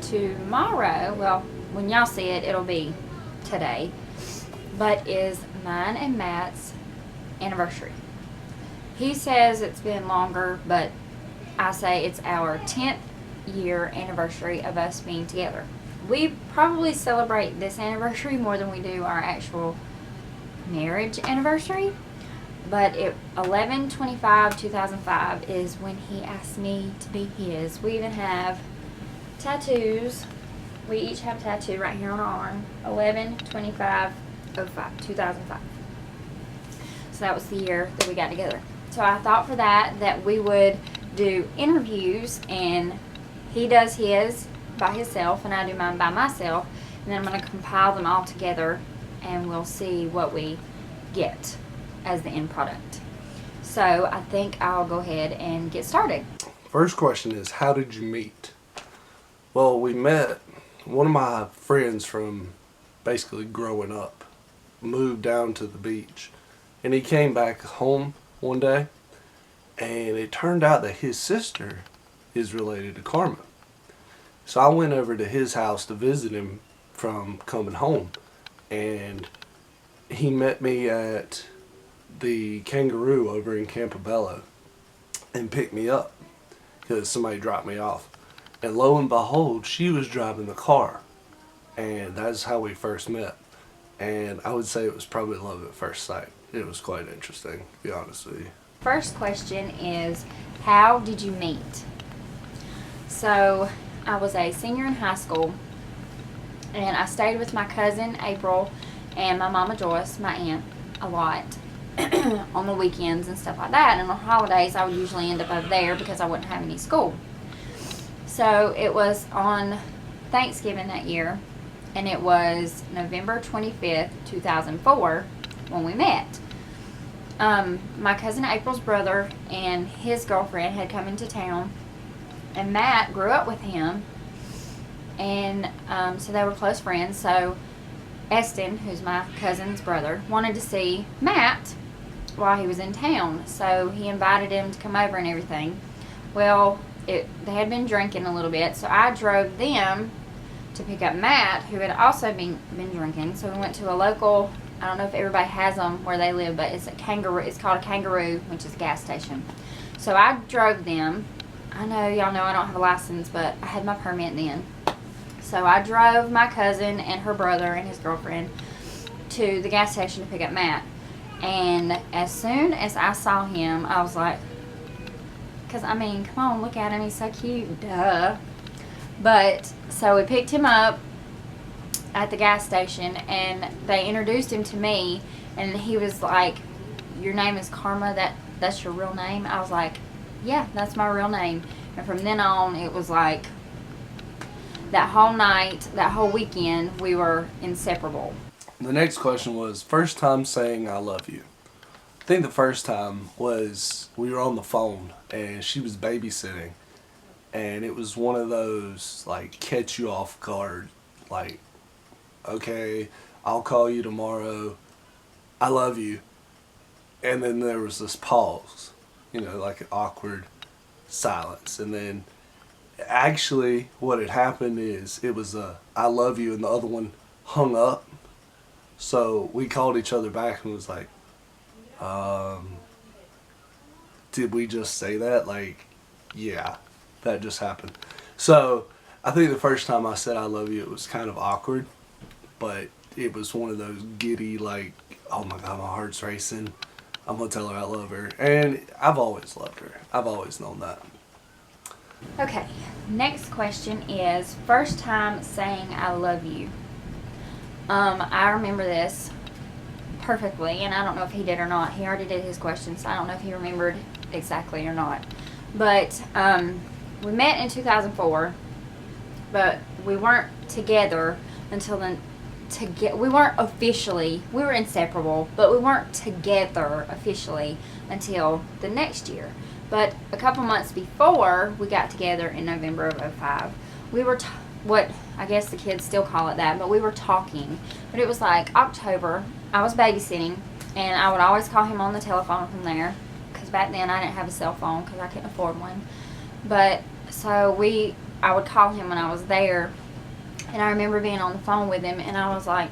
tomorrow, well, when y'all see it, it'll be today, but is mine and Matt's anniversary. He says it's been longer, but I say it's our 10th year anniversary of us being together. We probably celebrate this anniversary more than we do our actual marriage anniversary, but 11/25/2005 is when he asked me to be his. We even have tattoos. We each have a tattoo right here on our arm. 11/25/2005. So that was the year that we got together. So I thought for that we would do interviews, and he does his by himself and I do mine by myself, and then I'm going to compile them all together and we'll see what we get as the end product. So I think I'll go ahead and get started. First question is, how did you meet? Well, we met, one of my friends from basically growing up moved down to the beach, and he came back home one day, and it turned out that his sister is related to Karma. So I went over to his house to visit him from coming home, and he met me at the Kangaroo over in Campobello and picked me up because somebody dropped me off. And lo and behold, she was driving the car, and that's how we first met. And I would say it was probably love at first sight. It was quite interesting, to be honest with you. First question is, how did you meet? So I was a senior in high school, and I stayed with my cousin April and my mama Joyce, my aunt, a lot on the weekends and stuff like that. And on holidays I would usually end up over there because I wouldn't have any school. So it was on Thanksgiving that year, and it was November 25th, 2004 when we met. My cousin April's brother and his girlfriend had come into town, and Matt grew up with him, and so they were close friends. So Eston, who's my cousin's brother, wanted to see Matt while he was in town, so he invited him to come over and everything. Well, they had been drinking a little bit, so I drove them to pick up Matt, who had also been drinking. So we went to a local, I don't know if everybody has them where they live, but it's called a Kangaroo, which is a gas station. So I drove them. I know y'all know I don't have a license, but I had my permit then. So I drove my cousin and her brother and his girlfriend to the gas station to pick up Matt. And as soon as I saw him, I was like, because I mean, come on, look at him, he's so cute, duh. But so we picked him up at the gas station, and they introduced him to me, and he was like, your name is Karma, that's your real name? I was like, yeah, that's my real name. And from then on, it was like that whole night, that whole weekend, we were inseparable. The next question was, first time saying I love you. I think the first time was we were on the phone and she was babysitting, and it was one of those like catch you off guard, like, okay, I'll call you tomorrow, I love you. And then there was this pause, like an awkward silence. And then actually what had happened is it was a I love you, and the other one hung up. So we called each other back and was like, did we just say that? Like, yeah, that just happened. So I think the first time I said I love you, it was kind of awkward, but it was one of those giddy, like, oh my God, my heart's racing. I'm going to tell her I love her. And I've always loved her. I've always known that. Okay, next question is, first time saying I love you. I remember this perfectly, and I don't know if he did or not. He already did his question, so I don't know if he remembered exactly or not. But we met in 2004, but we weren't together until then. We weren't officially, we were inseparable, but we weren't together officially until the next year. But a couple months before we got together in November of 2005, we were what I guess the kids still call it that, but we were talking. But it was like October. I was babysitting, and I would always call him on the telephone from there, because back then I didn't have a cell phone because I couldn't afford one. But so we I would call him when I was there, and I remember being on the phone with him, and I was like,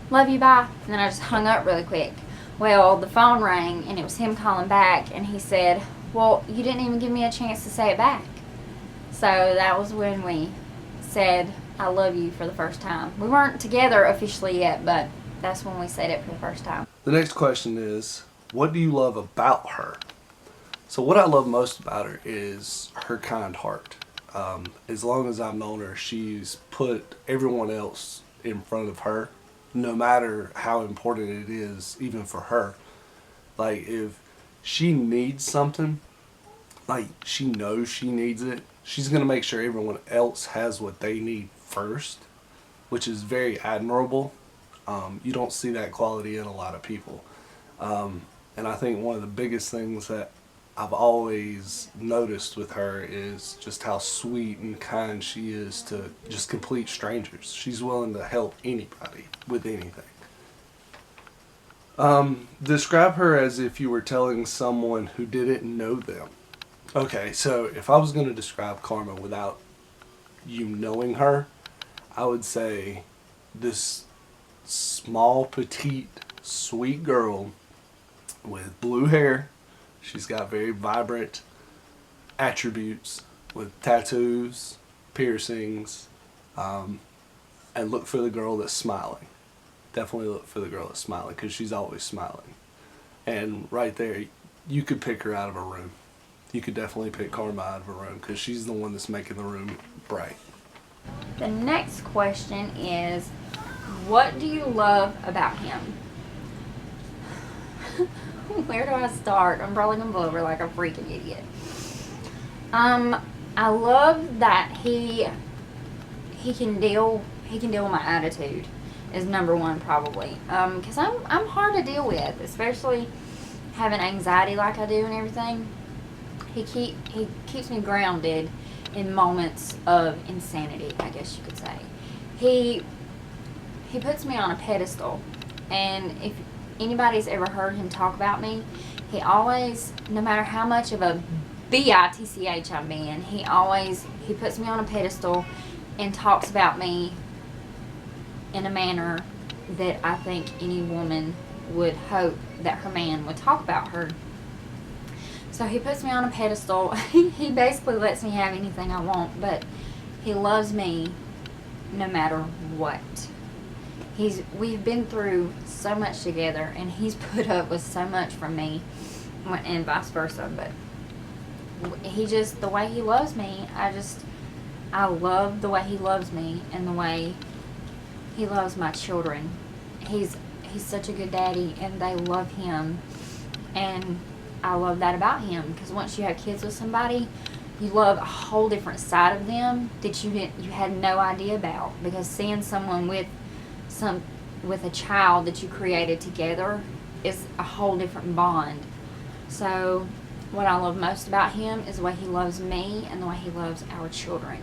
love you, bye. And then I just hung up really quick. Well, the phone rang, and it was him calling back, and he said, well, you didn't even give me a chance to say it back. So that was when we said, I love you for the first time. We weren't together officially yet, but that's when we said it for the first time. The next question is, what do you love about her? So what I love most about her is her kind heart. As long as I've known her, she's put everyone else in front of her, no matter how important it is, even for her. Like, if she needs something, like she knows she needs it, she's going to make sure everyone else has what they need first, which is very admirable. You don't see that quality in a lot of people. And I think one of the biggest things that I've always noticed with her is just how sweet and kind she is to just complete strangers. She's willing to help anybody with anything. Describe her as if you were telling someone who didn't know them. Okay, so if I was going to describe Karma without you knowing her, I would say this small, petite, sweet girl with blue hair. She's got very vibrant attributes with tattoos, piercings, and look for the girl that's smiling. Definitely look for the girl that's smiling, because she's always smiling. And right there, you could pick her out of a room. You could definitely pick Karma out of a room, because she's the one that's making the room bright. The next question is, what do you love about him? Where do I start? I'm probably gonna blow over like a freaking idiot. I love that he can deal with my attitude is number one, probably. Because I'm hard to deal with, especially having anxiety like I do and everything. He keeps me grounded in moments of insanity, I guess you could say. He puts me on a pedestal, and if anybody's ever heard him talk about me, he always, no matter how much of a bitch I'm being, he puts me on a pedestal and talks about me in a manner that I think any woman would hope that her man would talk about her. So he puts me on a pedestal. He basically lets me have anything I want, but he loves me no matter what. We've been through so much together, and he's put up with so much from me, and vice versa. But the way he loves me, I love the way he loves me and the way he loves my children. He's such a good daddy, and they love him, and I love that about him, because once you have kids with somebody, you love a whole different side of them that you had no idea about, because seeing someone with a child that you created together is a whole different bond. So what I love most about him is the way he loves me and the way he loves our children.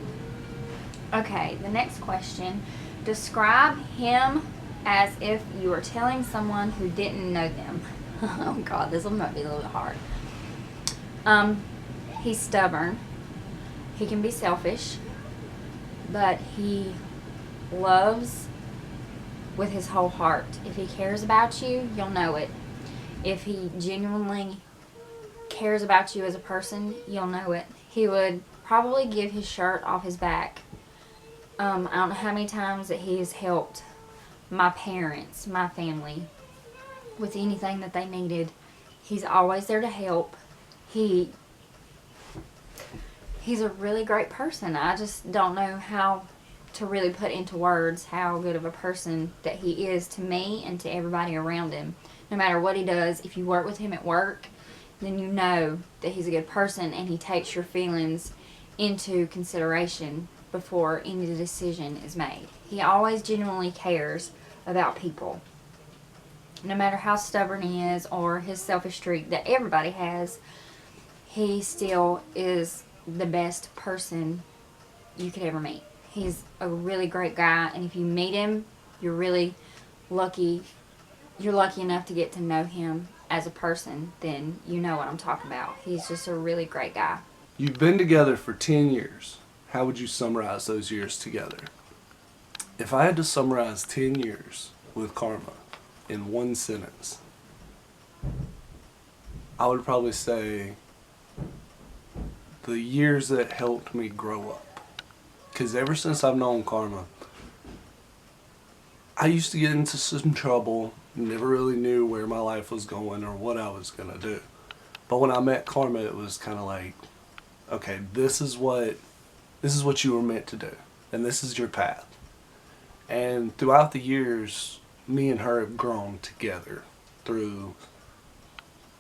Okay, the next question. Describe him as if you were telling someone who didn't know them. Oh God, this one might be a little bit hard. He's stubborn. He can be selfish, but he loves with his whole heart. If he cares about you, you'll know it. If he genuinely cares about you as a person, you'll know it. He would probably give his shirt off his back. I don't know how many times that he has helped my parents, my family, with anything that they needed. He's always there to help. He's a really great person. I just don't know how to really put into words how good of a person that he is to me and to everybody around him. No matter what he does, if you work with him at work, then you know that he's a good person, and he takes your feelings into consideration before any decision is made. He always genuinely cares about people. No matter how stubborn he is or his selfish streak that everybody has, he still is the best person you could ever meet. He's a really great guy, and if you meet him, you're really lucky. You're lucky enough to get to know him as a person, then you know what I'm talking about. He's just a really great guy. You've been together for 10 years. how would you summarize those years together? If I had to summarize 10 years with Karma in one sentence, I would probably say the years that helped me grow up. Because ever since I've known Karma, I used to get into some trouble, never really knew where my life was going or what I was going to do. But when I met Karma, it was kind of like, okay, this is what you were meant to do, and this is your path. And throughout the years, me and her have grown together through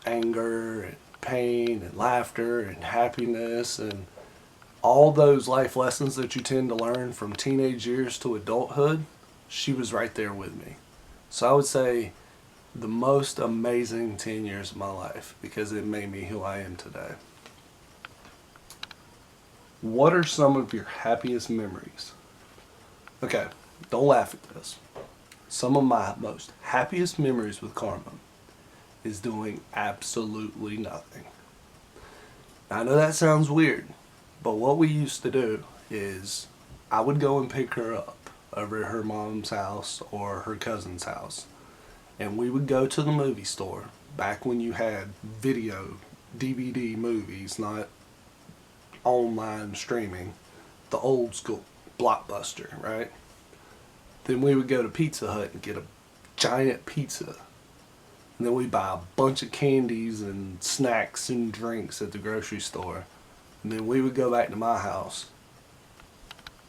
anger and pain and laughter and happiness and all those life lessons that you tend to learn from teenage years to adulthood. She was right there with me. So I would say the most amazing 10 years of my life, because it made me who I am today. What are some of your happiest memories? Okay, don't laugh at this. Some of my most happiest memories with Karma is doing absolutely nothing. I know that sounds weird, but what we used to do is I would go and pick her up over at her mom's house or her cousin's house, and we would go to the movie store back when you had video DVD movies, not online streaming, the old school Blockbuster, right? Then we would go to Pizza Hut and get a giant pizza, and then we'd buy a bunch of candies and snacks and drinks at the grocery store, and then we would go back to my house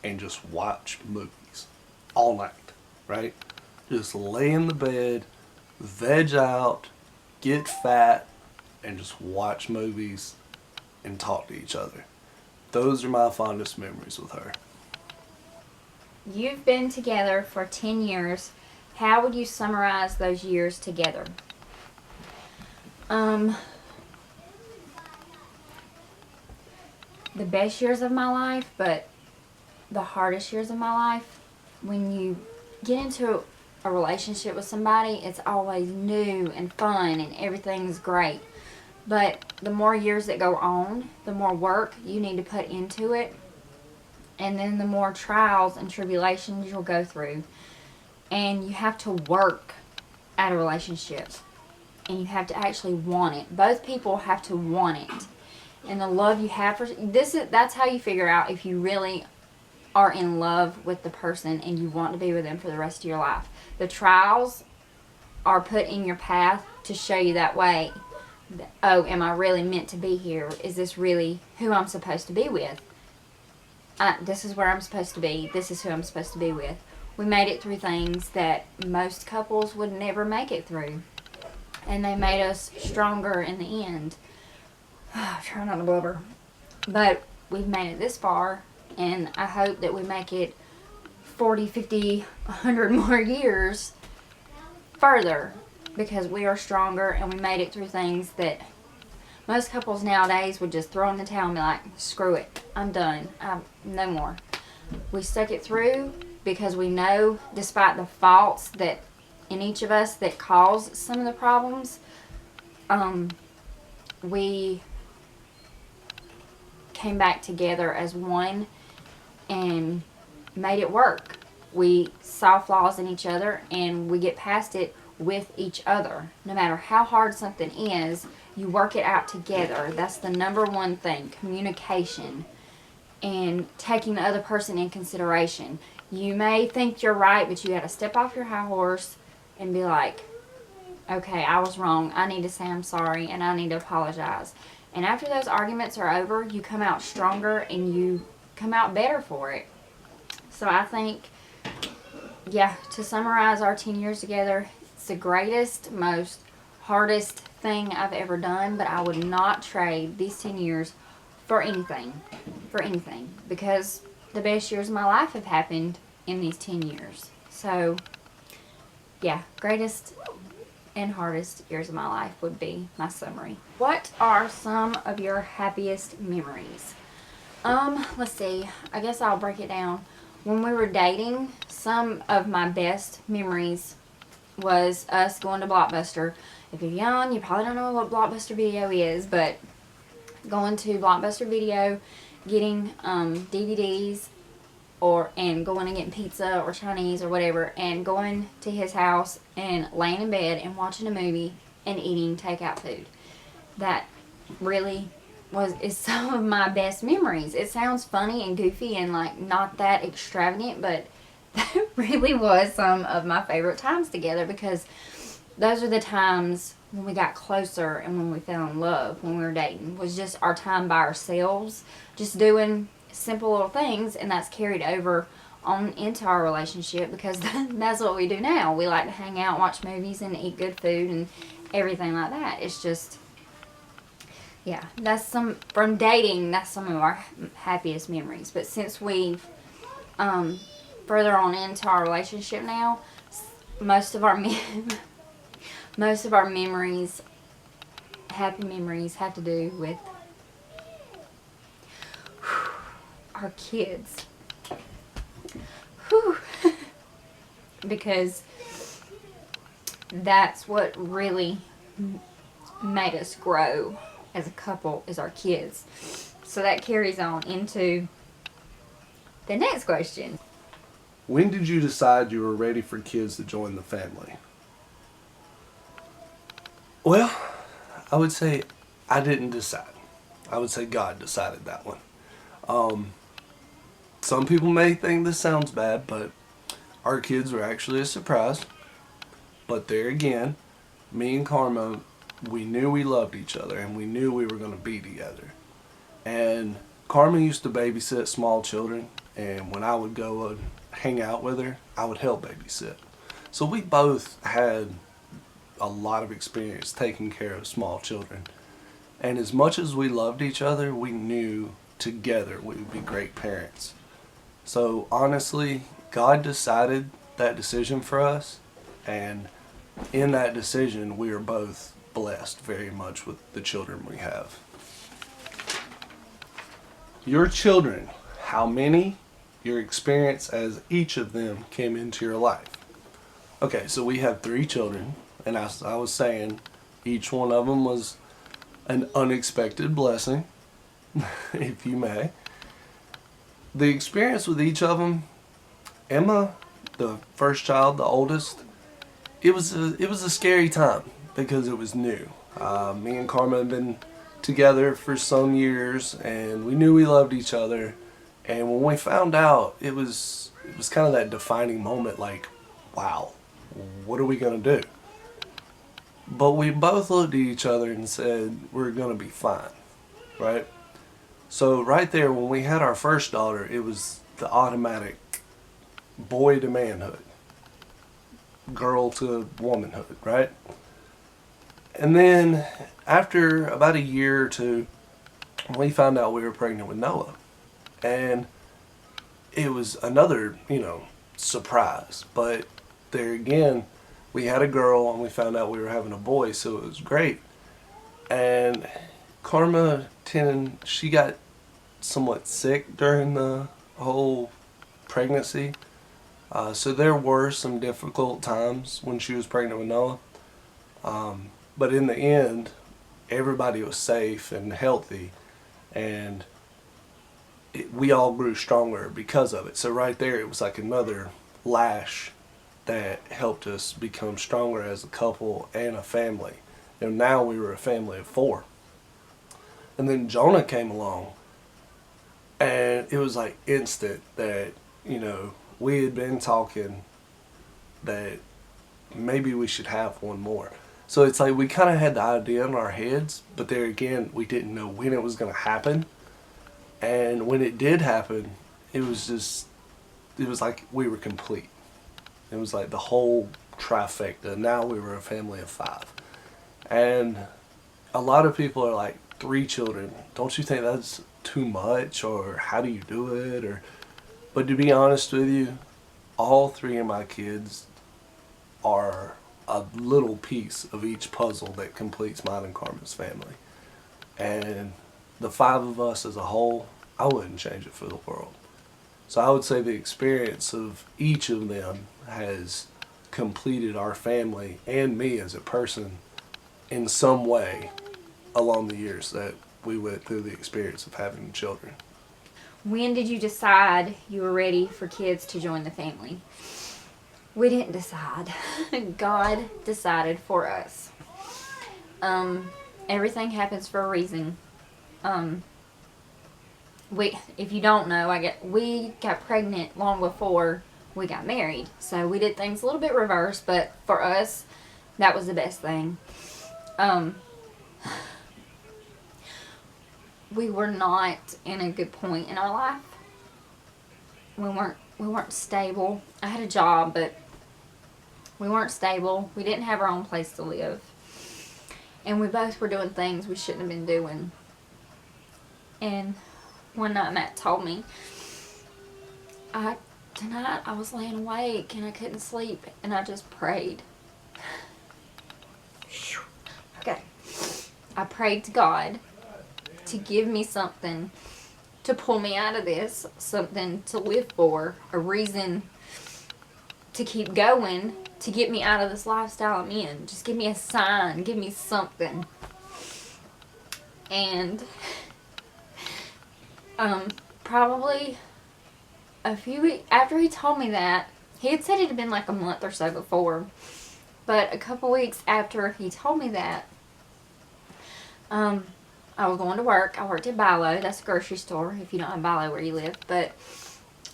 and just watch movies all night, right? Just lay in the bed, veg out, get fat, and just watch movies and talk to each other. Those are my fondest memories with her. You've been together for 10 years. How would you summarize those years together? The best years of my life, but the hardest years of my life. When you get into a relationship with somebody, it's always new and fun and everything's great. But the more years that go on, the more work you need to put into it, and then the more trials and tribulations you'll go through. And you have to work at a relationship, and you have to actually want it. Both people have to want it. And the love you have for that's how you figure out if you really are in love with the person and you want to be with them for the rest of your life. The trials are put in your path to show you that way. Oh, am I really meant to be here? Is this really who I'm supposed to be with? This is where I'm supposed to be. This is who I'm supposed to be with. We made it through things that most couples would never make it through. And they made us stronger in the end. Try not to blubber. But we've made it this far, and I hope that we make it 40, 50, 100 more years further, because we are stronger and we made it through things that most couples nowadays would just throw in the towel and be like, screw it, I'm done, no more. We stuck it through because we know, despite the faults that in each of us that cause some of the problems, we came back together as one and made it work. We saw flaws in each other and we get past it with each other. No matter how hard something is, you work it out together. That's the number one thing, communication and taking the other person in consideration. You may think you're right, but you got to step off your high horse and be like, okay, I was wrong. I need to say I'm sorry and I need to apologize. And after those arguments are over, you come out stronger and you come out better for it. So I think, yeah, to summarize our 10 years together, it's the greatest, most hardest thing I've ever done, but I would not trade these 10 years for anything, because the best years of my life have happened in these 10 years. So, yeah, greatest and hardest years of my life would be my summary. What are some of your happiest memories? Let's see. I guess I'll break it down. When we were dating, some of my best memories was us going to Blockbuster. If you're young, you probably don't know what Blockbuster Video is, but going to Blockbuster Video getting DVDs and going and getting pizza or Chinese or whatever, and going to his house and laying in bed and watching a movie and eating takeout food. That really is some of my best memories. It sounds funny and goofy and like not that extravagant, but that really was some of my favorite times together, because those are the times when we got closer and when we fell in love, when we were dating, was just our time by ourselves, just doing simple little things, and that's carried over on into our relationship, because that's what we do now. We like to hang out, watch movies, and eat good food and everything like that. It's just, yeah, that's from dating, that's some of our happiest memories. But since we've further on into our relationship now, most of our most of our memories, happy memories, have to do with our kids. Whew. Because that's what really made us grow as a couple, is our kids. So that carries on into the next question. When did you decide you were ready for kids to join the family? Well, I would say I didn't decide. I would say God decided that one. Some people may think this sounds bad, but our kids were actually a surprise. But there again, me and Karma, we knew we loved each other and we knew we were going to be together. And Karma used to babysit small children, and when I would go and hang out with her, I would help babysit. So we both had a lot of experience taking care of small children. And as much as we loved each other, we knew together we would be great parents. So honestly, God decided that decision for us, and in that decision, we are both blessed very much with the children we have. Your children, how many? Your experience as each of them came into your life. Okay, so we have 3 children, and as I was saying, each one of them was an unexpected blessing, if you may. The experience with each of them, Emma, the first child, the oldest, it was a scary time because it was new. Me and Karma had been together for some years, and we knew we loved each other. And when we found out, it was kind of that defining moment, like, wow, what are we gonna do? But we both looked at each other and said, we're gonna be fine, right? So right there, when we had our first daughter, it was the automatic boy to manhood, girl to womanhood, right? And then after about a year or two, we found out we were pregnant with Noah. And it was another, surprise. But there again, we had a girl and we found out we were having a boy, so it was great. And Karma, she got somewhat sick during the whole pregnancy. So there were some difficult times when she was pregnant with Noah. But in the end, everybody was safe and healthy, and we all grew stronger because of it. So right there, it was like another lash that helped us become stronger as a couple and a family. And now we were a family of 4. And then Jonah came along, and it was like instant that, we had been talking that maybe we should have one more. So it's like we kind of had the idea in our heads, but there again, we didn't know when it was going to happen. And when it did happen, it was like we were complete. It was like the whole trifecta. Now we were a family of 5. And a lot of people are like, 3 children, don't you think that's too much? Or how do you do it? But to be honest with you, all 3 of my kids are a little piece of each puzzle that completes mine and Carmen's family. And the 5 of us as a whole, I wouldn't change it for the world. So I would say the experience of each of them has completed our family and me as a person in some way along the years that we went through the experience of having children. when did you decide you were ready for kids to join the family? We didn't decide. God decided for us. Everything happens for a reason. If you don't know, we got pregnant long before we got married. So we did things a little bit reverse, but for us, that was the best thing. We were not in a good point in our life. We weren't stable. I had a job, but we weren't stable. We didn't have our own place to live. And we both were doing things we shouldn't have been doing. And one night Matt told me, tonight I was laying awake and I couldn't sleep and I just prayed. Okay. I prayed to God to give me something to pull me out of this, something to live for, a reason to keep going, to get me out of this lifestyle I'm in. Just give me a sign, give me something. And probably a few weeks after he told me that, he had said it had been like a month or so before, but a couple weeks after he told me that, I was going to work. I worked at Bilo. That's a grocery store if you don't have Bilo where you live. But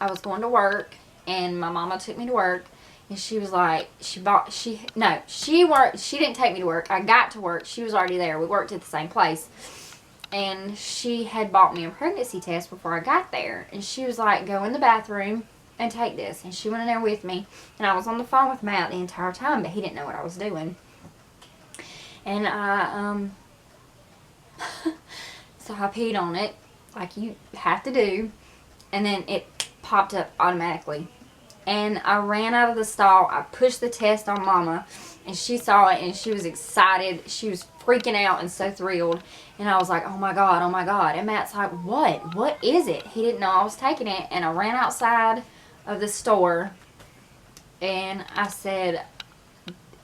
I was going to work, and my mama took me to work, and she was like, she didn't take me to work. I got to work. She was already there. We worked at the same place. And she had bought me a pregnancy test before I got there. And she was like, go in the bathroom and take this. And she went in there with me. And I was on the phone with Matt the entire time, but he didn't know what I was doing. And so I peed on it, like you have to do, and then it popped up automatically. And I ran out of the stall. I pushed the test on Mama, and she saw it, and she was excited. She was freaking out and so thrilled. And I was like, oh my God, oh my God. And Matt's like, what? What is it? He didn't know I was taking it. And I ran outside of the store, and I said,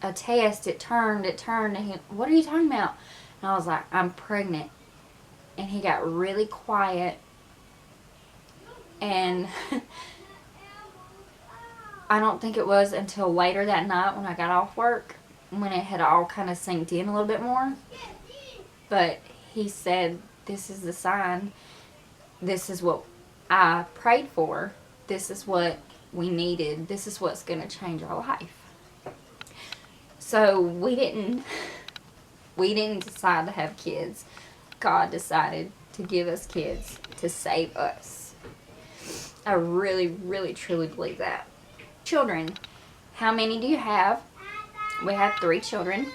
a test, it turned, and he, what are you talking about? And I was like, I'm pregnant. And he got really quiet. And I don't think it was until later that night when I got off work, when it had all kind of sinked in a little bit more. But he said, this is the sign. This is what I prayed for. This is what we needed. This is what's going to change our life. So we didn't decide to have kids. God decided to give us kids to save us. I really, really, truly believe that. Children. How many do you have? We have 3 children.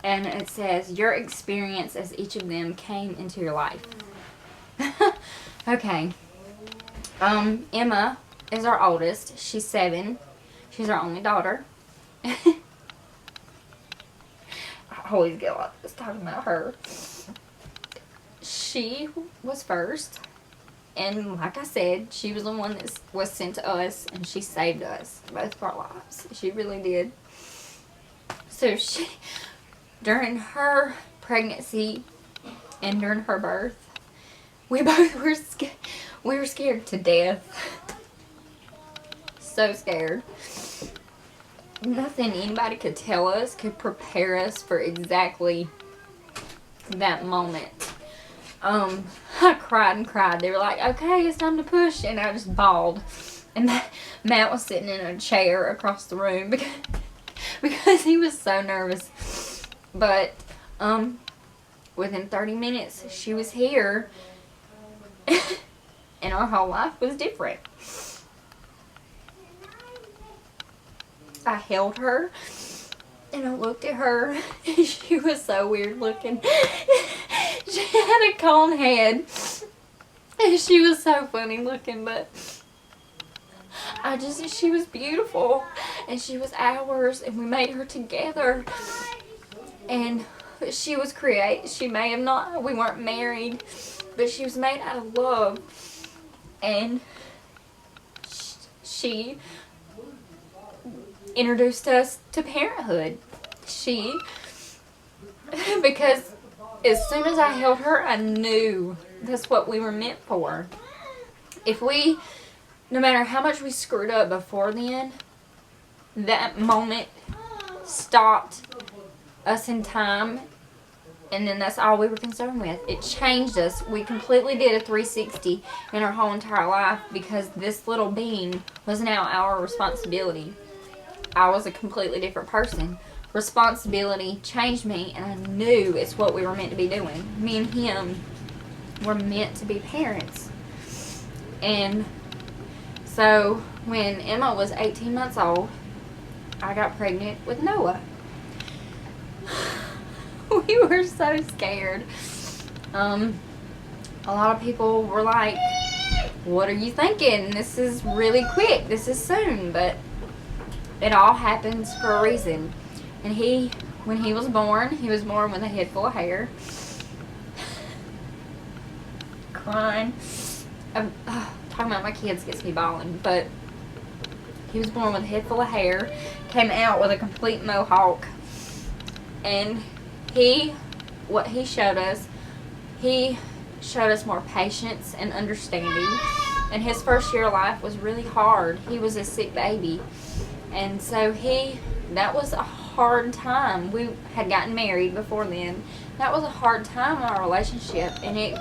And it says, your experience as each of them came into your life. Okay. Emma is our oldest. She's 7. She's our only daughter. I always get a lot of this talking about her. She was first. And like I said, she was the one that was sent to us, and she saved us both of our lives. She really did. So during her pregnancy and during her birth, we both were scared. We were scared to death. So scared. Nothing anybody could tell us could prepare us for exactly that moment. I cried and cried. They were like, okay, it's time to push. And I just bawled. And Matt was sitting in a chair across the room because he was so nervous. But, within 30 minutes, she was here. And our whole life was different. I held her. And I looked at her. And she was so weird looking. She had a cone head. And she was so funny looking, but she was beautiful. And she was ours, and we made her together. And she was she may have not, we weren't married, but she was made out of love. And she introduced us to parenthood. Because as soon as I held her, I knew that's what we were meant for. No matter how much we screwed up before then, that moment stopped us in time, and then that's all we were concerned with. It changed us. We completely did a 360 in our whole entire life because this little being was now our responsibility. I was a completely different person. Responsibility changed me, and I knew it's what we were meant to be doing. Me and him were meant to be parents. And so when Emma was 18 months old, I got pregnant with Noah. We were so scared. A lot of people were like, what are you thinking? This is really quick. This is soon. But it all happens for a reason. And when he was born with a head full of hair. Crying. Talking about my kids gets me bawling. But he was born with a head full of hair. Came out with a complete mohawk. And he showed us more patience and understanding. And his first year of life was really hard. He was a sick baby. And so that was a hard time. We had gotten married before then. That was a hard time in our relationship. And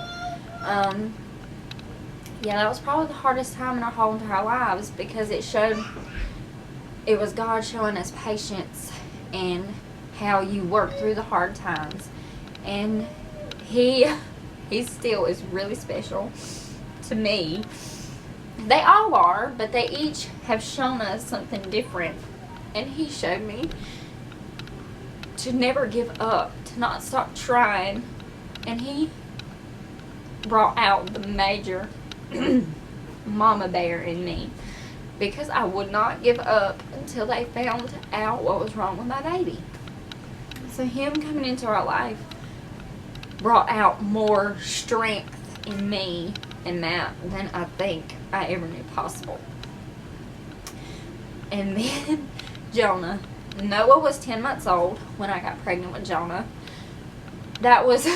that was probably the hardest time in our whole entire lives because it was God showing us patience and how you work through the hard times. And he still is really special to me. They all are, but they each have shown us something different. And he showed me to never give up, to not stop trying. And he brought out the major mama bear in me because I would not give up until they found out what was wrong with my baby. So him coming into our life brought out more strength in me in that than I think I ever knew possible. And then Jonah. Noah was 10 months old when I got pregnant with Jonah. That was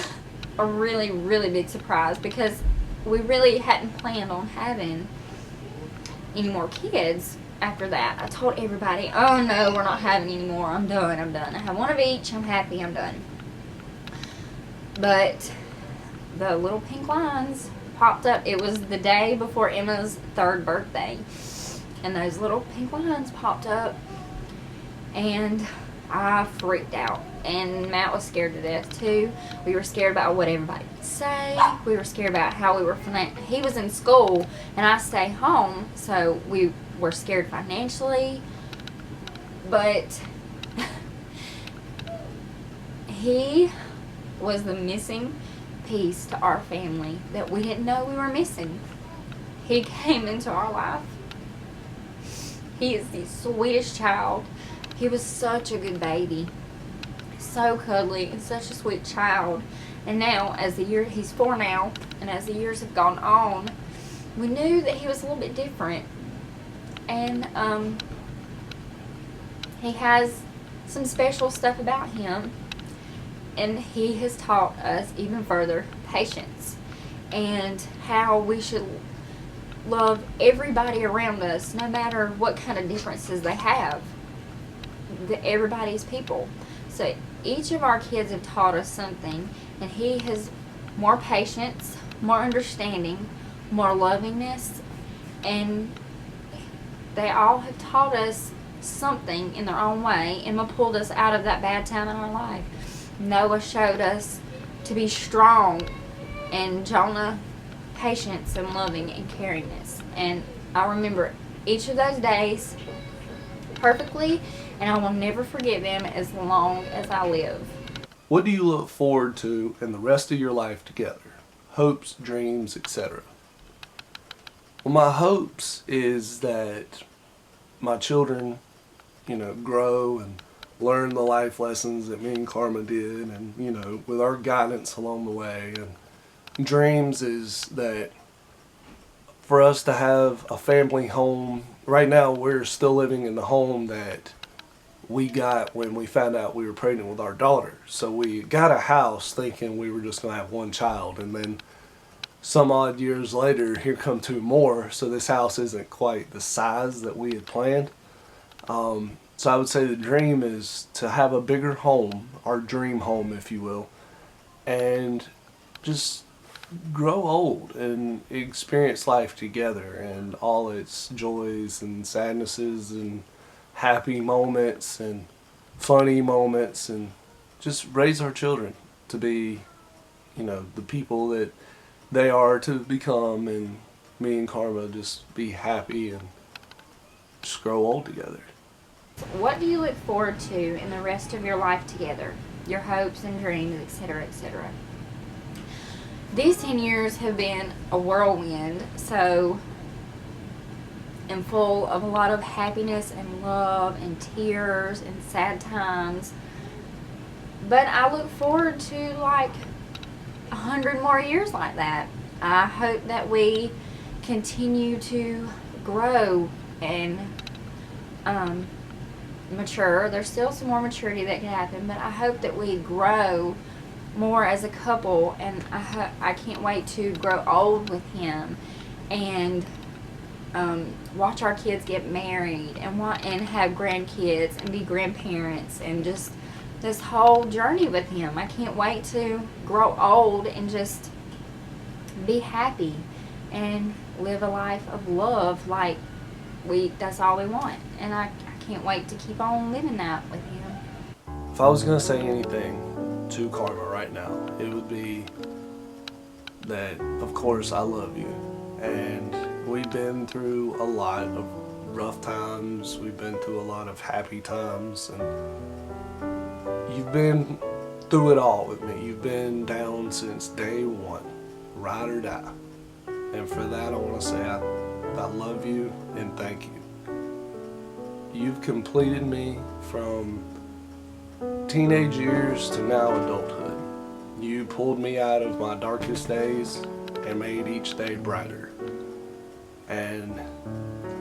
a really, really big surprise because we really hadn't planned on having any more kids after that. I told everybody, oh no, we're not having any more. I'm done. I have one of each. I'm happy. I'm done. But the little pink lines popped up. It was the day before Emma's 3rd birthday. And those little pink lines popped up. And I freaked out. And Matt was scared to death too. We were scared about what everybody would say. We were scared about how we were he was in school and I stay home, so we were scared financially. But he was the missing piece to our family that we didn't know we were missing. He came into our life. He is the sweetest child. He was such a good baby. So cuddly and such a sweet child. And now, he's 4 now, and as the years have gone on, we knew that he was a little bit different. And he has some special stuff about him. And he has taught us even further patience and how we should love everybody around us, no matter what kind of differences they have. Everybody's people. So each of our kids have taught us something, and he has more patience, more understanding, more lovingness, and they all have taught us something in their own way. Emma pulled us out of that bad time in our life. Noah showed us to be strong, and Jonah patience and loving and caringness. And I remember each of those days perfectly, and I will never forget them as long as I live. What do you look forward to in the rest of your life together? Hopes, dreams, etc. Well, my hopes is that my children, grow and learn the life lessons that me and Karma did, and, with our guidance along the way. And dreams is that for us to have a family home. Right now, we're still living in the home that we got when we found out we were pregnant with our daughter. So we got a house thinking we were just going to have one child, and then some odd years later, here come two more, so this house isn't quite the size that we had planned. So I would say the dream is to have a bigger home, our dream home, if you will, and just grow old and experience life together and all its joys and sadnesses and happy moments and funny moments, and just raise our children to be, the people that they are to become, and me and Karma just be happy and just grow old together. What do you look forward to in the rest of your life together? Your hopes and dreams, etc., etc. These 10 years have been a whirlwind, and full of a lot of happiness and love and tears and sad times. But I look forward to like 100 more years like that. I hope that we continue to grow and mature. There's still some more maturity that can happen, but I hope that we grow more as a couple, and I can't wait to grow old with him and watch our kids get married and have grandkids and be grandparents, and just this whole journey with him. I can't wait to grow old and just be happy and live a life of love like that's all we want. And I can't wait to keep on living that with him. If I was going to say anything to Karma right now, it would be that, of course, I love you. And we've been through a lot of rough times. We've been through a lot of happy times. And you've been through it all with me. You've been down since day one, ride or die. And for that, I want to say I love you and thank you. You've completed me from teenage years to now adulthood. You pulled me out of my darkest days and made each day brighter. And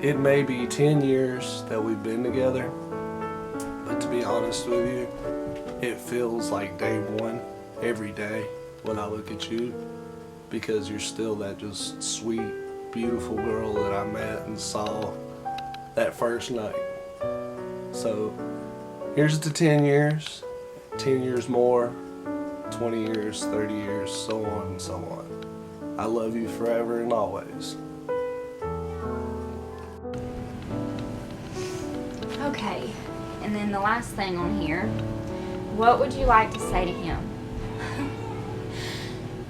it may be 10 years that we've been together, but to be honest with you, it feels like day one every day when I look at you, because you're still that just sweet, beautiful girl that I met and saw that first night. So here's to 10 years, 10 years more, 20 years, 30 years, so on and so on. I love you forever and always. Okay, and then the last thing on here, what would you like to say to him?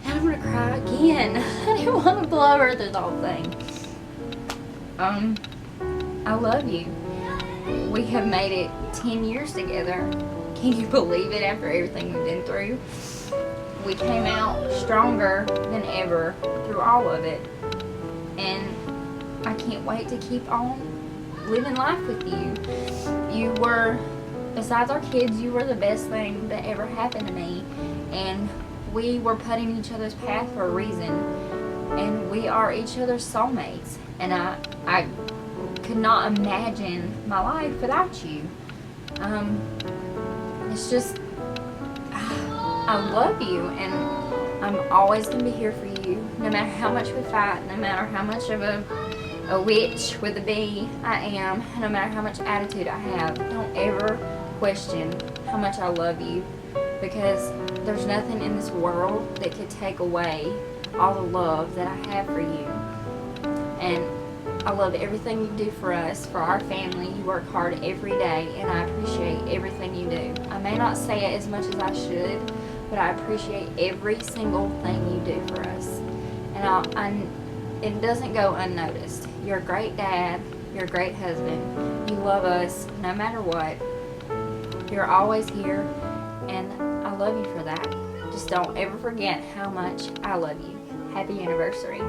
And I'm gonna cry again. I didn't want to blow her through the whole thing. I love you. We have made it 10 years together. Can you believe it after everything we've been through? We came out stronger than ever through all of it. And I can't wait to keep on living life with you. You were, besides our kids, you were the best thing that ever happened to me. And we were put in each other's path for a reason. And we are each other's soulmates. And I could not imagine my life without you. It's just, I love you, and I'm always going to be here for you, no matter how much we fight, no matter how much of a witch with a B I am, no matter how much attitude I have. Don't ever question how much I love you, because there's nothing in this world that could take away all the love that I have for you. And I love everything you do for us, for our family. You work hard every day, and I appreciate everything you do. I may not say it as much as I should, but I appreciate every single thing you do for us. And it doesn't go unnoticed. You're a great dad. You're a great husband. You love us no matter what. You're always here, and I love you for that. Just don't ever forget how much I love you. Happy anniversary.